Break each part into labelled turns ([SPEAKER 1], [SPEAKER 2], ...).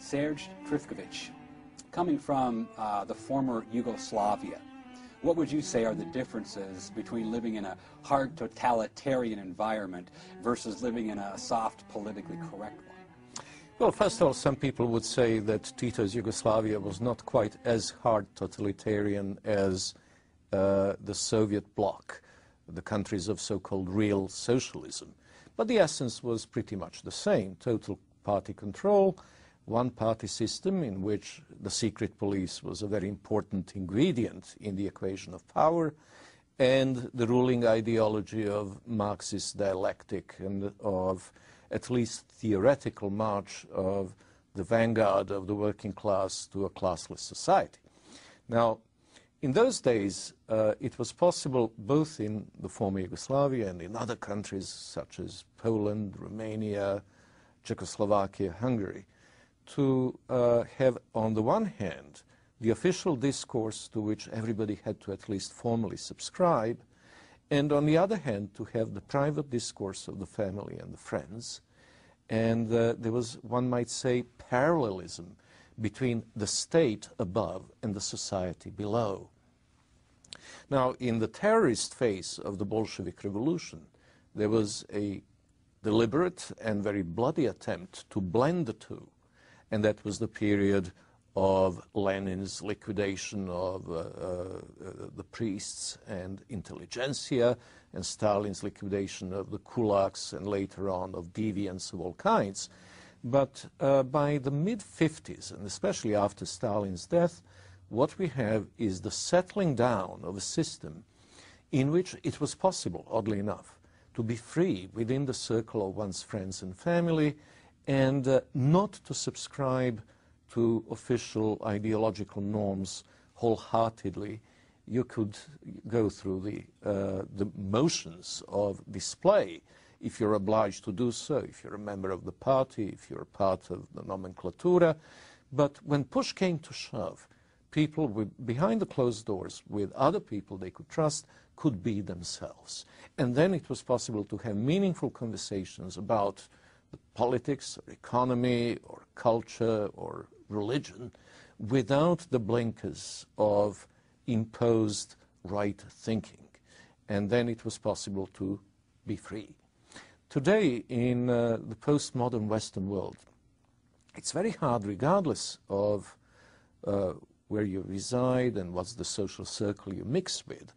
[SPEAKER 1] Srdja Trifković, coming from the former Yugoslavia, what would you say are the differences between living in a hard totalitarian environment versus living in a soft, politically correct one?
[SPEAKER 2] Well, first of all, some people would say that Tito's Yugoslavia was not quite as hard totalitarian as the Soviet bloc, the countries of so-called real socialism. But the essence was pretty much the same: total party control, one-party system in which the secret police was a very important ingredient in the equation of power, and the ruling ideology of Marxist dialectic and of at least theoretical march of the vanguard of the working class to a classless society. Now, in those days, it was possible both in the former Yugoslavia and in other countries such as Poland, Romania, Czechoslovakia, Hungary, to have, on the one hand, the official discourse to which everybody had to at least formally subscribe, and on the other hand, to have the private discourse of the family and the friends. And there was, one might say, parallelism between the state above and the society below. Now, in the terrorist phase of the Bolshevik Revolution, there was a deliberate and very bloody attempt to blend the two. And that was the period of Lenin's liquidation of the priests and intelligentsia, and Stalin's liquidation of the kulaks, and later on of deviants of all kinds. But by the mid-50s, and especially after Stalin's death, what we have is the settling down of a system in which it was possible, oddly enough, to be free within the circle of one's friends and family, and not to subscribe to official ideological norms wholeheartedly. You could go through the motions of display if you're obliged to do so, if you're a member of the party, if you're a part of the nomenclatura. But when push came to shove, people behind the closed doors with other people they could trust could be themselves. And then it was possible to have meaningful conversations about politics or economy or culture or religion without the blinkers of imposed right thinking. And then it was possible to be free. Today, in the postmodern Western world, it's very hard, regardless of where you reside and what's the social circle you mix with,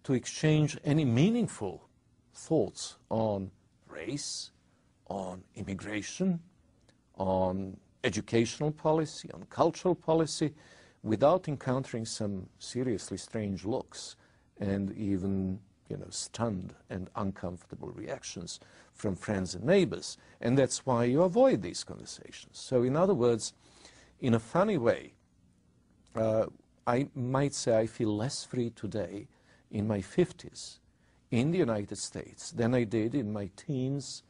[SPEAKER 2] to exchange any meaningful thoughts on race, on immigration, on educational policy, on cultural policy, without encountering some seriously strange looks and even, stunned and uncomfortable reactions from friends and neighbors. And that's why you avoid these conversations. So in other words, in a funny way, I might say I feel less free today in my 50s in the United States than I did in my teens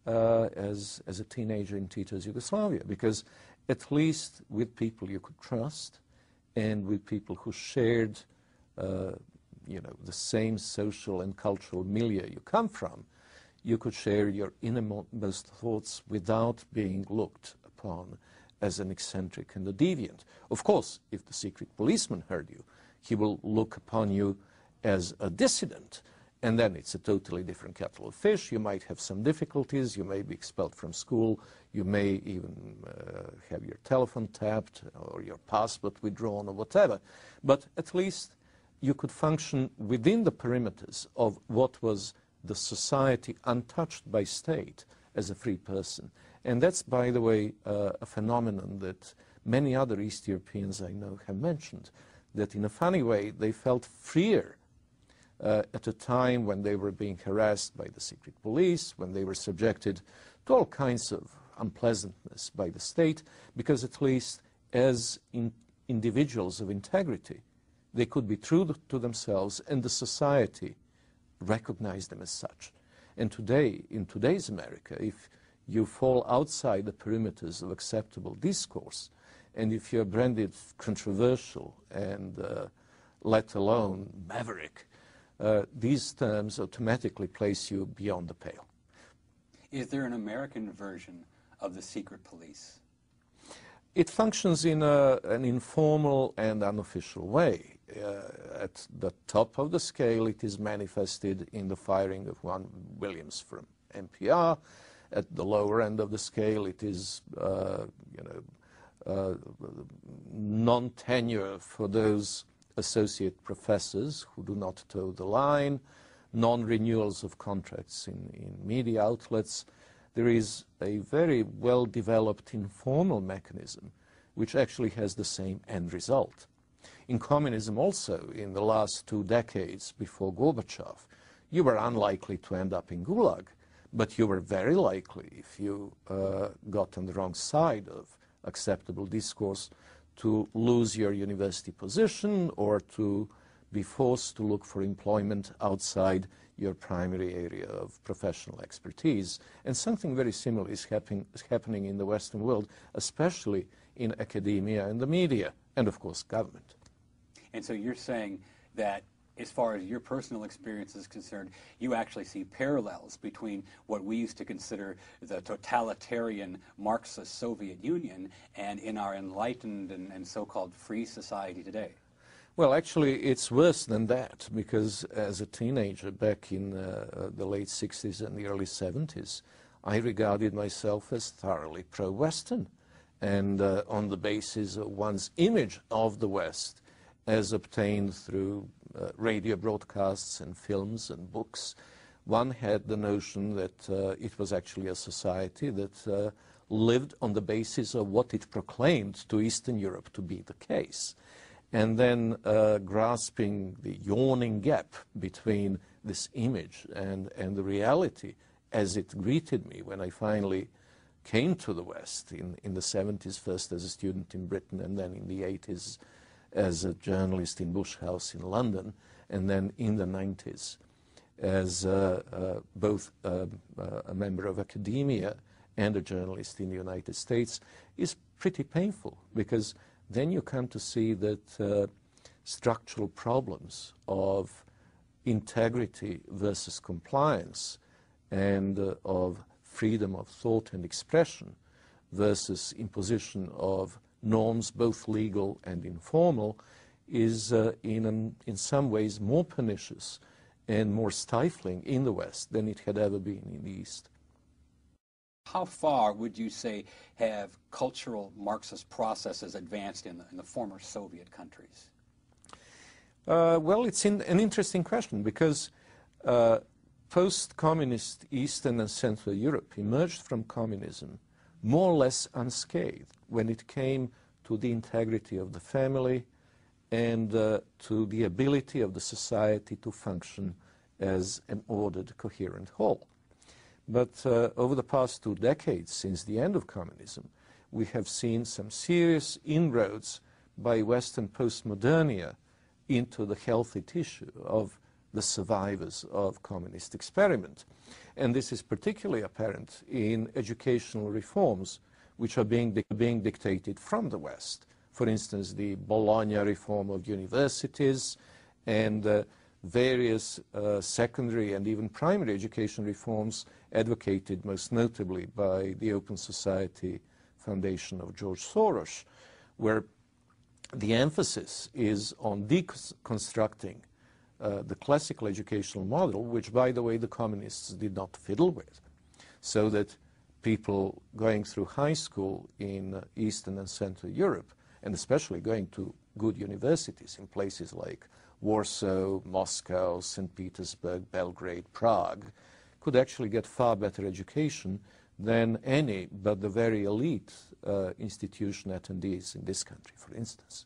[SPEAKER 2] as a teenager in Tito's Yugoslavia, because at least with people you could trust and with people who shared the same social and cultural milieu you come from, you could share your innermost thoughts without being looked upon as an eccentric and a deviant. Of course, if the secret policeman heard you, he will look upon you as a dissident, and then it's a totally different kettle of fish. You might have some difficulties, you may be expelled from school, you may even have your telephone tapped or your passport withdrawn or whatever. But at least you could function within the perimeters of what was the society untouched by state as a free person. And that's, by the way, a phenomenon that many other East Europeans I know have mentioned, that in a funny way they felt freer at a time when they were being harassed by the secret police, when they were subjected to all kinds of unpleasantness by the state, because at least as individuals of integrity, they could be true to themselves and the society recognized them as such. And today, in today's America, if you fall outside the perimeters of acceptable discourse, and if you're branded controversial and let alone maverick, these terms automatically place you beyond the pale.
[SPEAKER 1] Is there an American version of the secret police?
[SPEAKER 2] It functions in an informal and unofficial way. At the top of the scale, it is manifested in the firing of Juan Williams from NPR. At the lower end of the scale, it is non-tenure for those associate professors who do not toe the line, non-renewals of contracts in media outlets. There is a very well-developed informal mechanism which actually has the same end result. In communism also, in the last 2 decades before Gorbachev, you were unlikely to end up in Gulag, but you were very likely, if you got on the wrong side of acceptable discourse, to lose your university position or to be forced to look for employment outside your primary area of professional expertise. And something very similar is happening in the Western world, especially in academia and the media, and of course government.
[SPEAKER 1] And so you're saying that as far as your personal experience is concerned, you actually see parallels between what we used to consider the totalitarian Marxist Soviet Union and in our enlightened and so-called free society today.
[SPEAKER 2] Well, actually, it's worse than that, because as a teenager back in the late 60s and the early 70s, I regarded myself as thoroughly pro-Western, and on the basis of one's image of the West as obtained through radio broadcasts and films and books, one had the notion that it was actually a society that lived on the basis of what it proclaimed to Eastern Europe to be the case. And then grasping the yawning gap between this image and the reality as it greeted me when I finally came to the West in the 70s, first as a student in Britain and then in the 80s as a journalist in Bush House in London, and then in the 90s as both a member of academia and a journalist in the United States, is pretty painful, because then you come to see that structural problems of integrity versus compliance and of freedom of thought and expression versus imposition of norms, both legal and informal, is in some ways more pernicious and more stifling in the West than it had ever been in the East.
[SPEAKER 1] How far would you say have cultural Marxist processes advanced in the former Soviet countries?
[SPEAKER 2] Well, it's an interesting question, because post-communist Eastern and Central Europe emerged from communism more or less unscathed when it came to the integrity of the family and to the ability of the society to function as an ordered, coherent whole. But over the past 2 decades, since the end of communism, we have seen some serious inroads by Western postmodernia into the healthy tissue of the survivors of communist experiment. And this is particularly apparent in educational reforms which are being dictated from the West. For instance, the Bologna reform of universities and various secondary and even primary education reforms advocated most notably by the Open Society Foundation of George Soros, where the emphasis is on deconstructing the classical educational model, which, by the way, the communists did not fiddle with, so that people going through high school in Eastern and Central Europe, and especially going to good universities in places like Warsaw, Moscow, St. Petersburg, Belgrade, Prague, could actually get far better education than any but the very elite institution attendees in this country, for instance.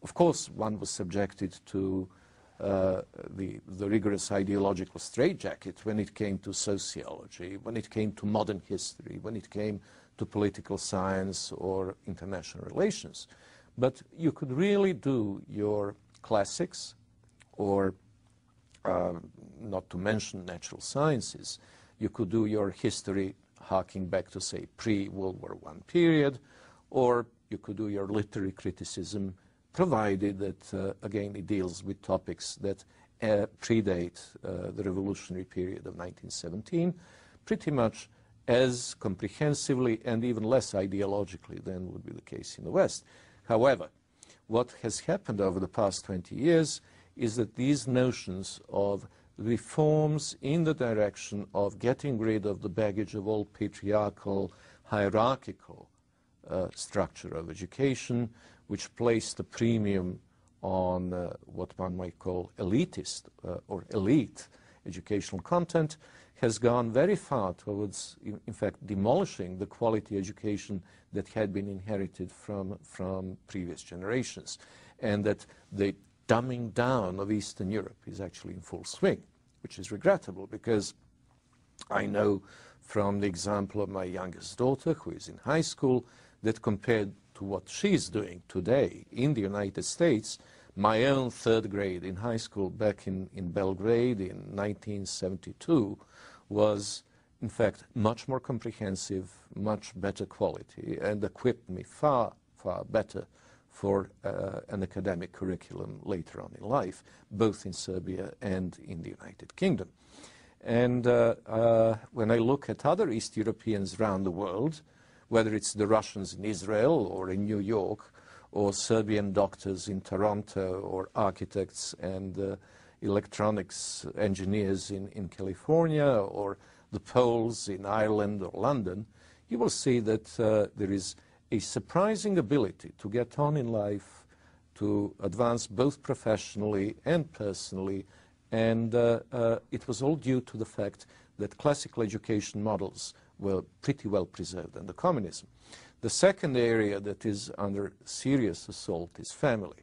[SPEAKER 2] Of course, one was subjected to the rigorous ideological straitjacket when it came to sociology, when it came to modern history, when it came to political science or international relations. But you could really do your classics, or not to mention natural sciences, you could do your history harking back to, say, pre-World War I period, or you could do your literary criticism, provided that, again, it deals with topics that predate the revolutionary period of 1917, pretty much as comprehensively and even less ideologically than would be the case in the West. However, what has happened over the past 20 years is that these notions of reforms in the direction of getting rid of the baggage of all patriarchal, hierarchical structure of education, which placed a premium on what one might call elitist or elite educational content, has gone very far towards, in fact, demolishing the quality education that had been inherited from previous generations, and that the dumbing down of Eastern Europe is actually in full swing, which is regrettable, because I know from the example of my youngest daughter, who is in high school, that compared to what she's doing today in the United States, my own third grade in high school back in Belgrade in 1972 was, in fact, much more comprehensive, much better quality, and equipped me far, far better for an academic curriculum later on in life, both in Serbia and in the United Kingdom. And when I look at other East Europeans around the world, whether it's the Russians in Israel or in New York, or Serbian doctors in Toronto, or architects and electronics engineers in California, or the Poles in Ireland or London, you will see that there is a surprising ability to get on in life, to advance both professionally and personally, and it was all due to the fact that classical education models were pretty well preserved under communism. The second area that is under serious assault is family.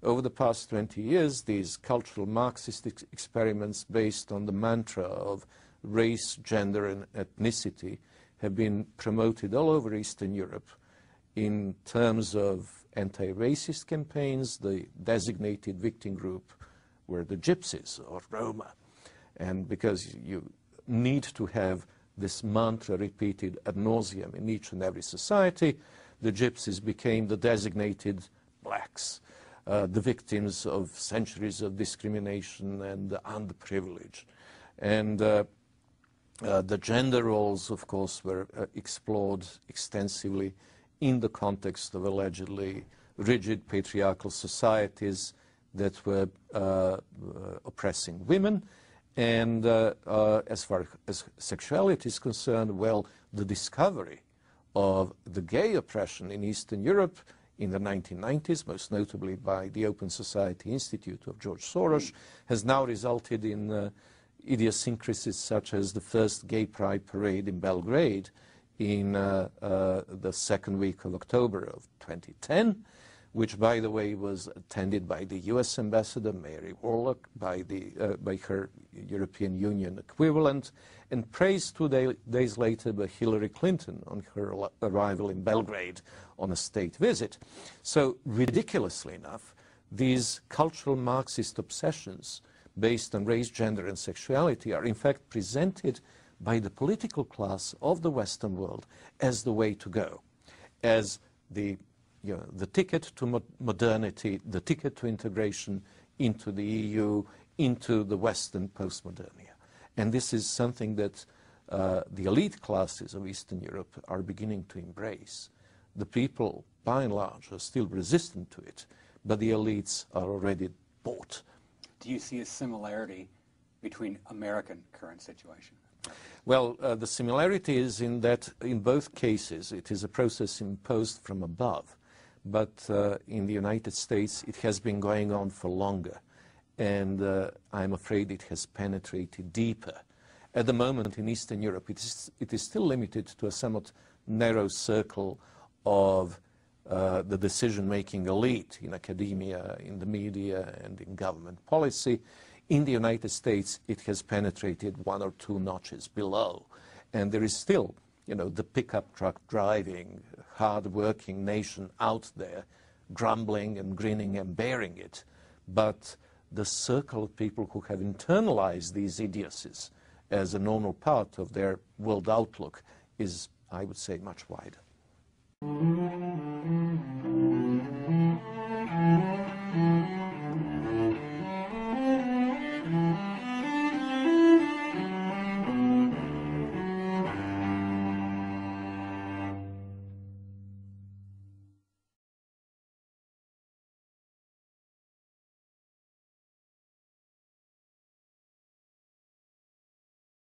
[SPEAKER 2] Over the past 20 years, these cultural Marxist experiments based on the mantra of race, gender, and ethnicity have been promoted all over Eastern Europe in terms of anti-racist campaigns. The designated victim group were the Gypsies or Roma. And because you need to have this mantra repeated ad nauseum in each and every society, the Gypsies became the designated blacks, the victims of centuries of discrimination and underprivileged. And the gender roles, of course, were explored extensively in the context of allegedly rigid patriarchal societies that were oppressing women. And as far as sexuality is concerned, well, the discovery of the gay oppression in Eastern Europe in the 1990s, most notably by the Open Society Institute of George Soros, has now resulted in idiosyncrasies such as the first gay pride parade in Belgrade in the second week of October of 2010, which, by the way, was attended by the U.S. Ambassador Mary Warlock, by her European Union equivalent, and praised 2 days later by Hillary Clinton on her arrival in Belgrade on a state visit. So, ridiculously enough, these cultural Marxist obsessions based on race, gender, and sexuality are in fact presented by the political class of the Western world as the way to go, as the ticket to modernity, the ticket to integration into the EU, into the Western postmodernia. And this is something that the elite classes of Eastern Europe are beginning to embrace. The people, by and large, are still resistant to it, but the elites are already bought.
[SPEAKER 1] Do you see a similarity between American current situation?
[SPEAKER 2] Well, the similarity is in that in both cases it is a process imposed from above. But in the United States, it has been going on for longer, and I'm afraid it has penetrated deeper. At the moment in Eastern Europe, it is still limited to a somewhat narrow circle of the decision-making elite in academia, in the media, and in government policy. In the United States, it has penetrated 1 or 2 notches below, and there is still the pickup truck driving, hard-working nation out there, grumbling and grinning and bearing it. But the circle of people who have internalized these idiocies as a normal part of their world outlook is, I would say, much wider.